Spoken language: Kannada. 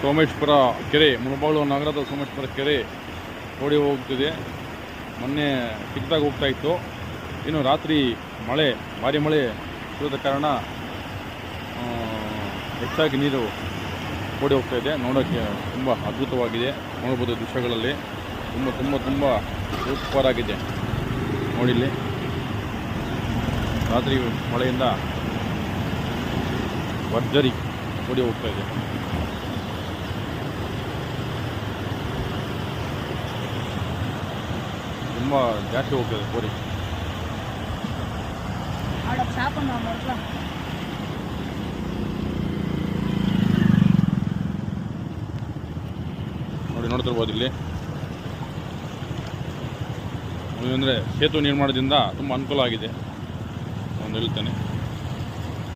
ಸೋಮೇಶ್ವರ ಕೆರೆ, ಮುಳಬಾಗಿಲು ನಗರದ ಸೋಮೇಶ್ವರ ಕೆರೆ ಓಡಿ ಹೋಗ್ತಿದೆ. ಮೊನ್ನೆ ಚಿಕ್ಕದಾಗಿ ಹೋಗ್ತಾ ಇತ್ತು. ಇನ್ನು ರಾತ್ರಿ ಮಳೆ, ಭಾರಿ ಮಳೆ ಇರೋದ ಕಾರಣ ಹೆಚ್ಚಾಗಿ ನೀರು ಓಡಿ ಹೋಗ್ತಾ ಇದೆ. ನೋಡೋಕ್ಕೆ ತುಂಬ ಅದ್ಭುತವಾಗಿದೆ. ನೋಡ್ಬೋದು ದೃಶ್ಯಗಳಲ್ಲಿ ತುಂಬ ತುಂಬ ತುಂಬ ಸೂಪರ್ ಆಗಿದೆ. ನೋಡಿಲ್ಲಿ ರಾತ್ರಿ ಮಳೆಯಿಂದ ಭರ್ಜರಿ ಓಡಿ ಹೋಗ್ತಾ ಇದೆ. ತುಂಬ ಜಾಸ್ತಿ ಹೋಗ್ತದೆ ಕೋರಿ. ನೋಡ್ತಿರ್ಬೋದು ಇಲ್ಲಿ. ಅಂದರೆ ಸೇತುವೆ ನಿರ್ಮಾಣದಿಂದ ತುಂಬ ಅನುಕೂಲ ಆಗಿದೆ ಅಂತ ಹೇಳ್ತೇನೆ.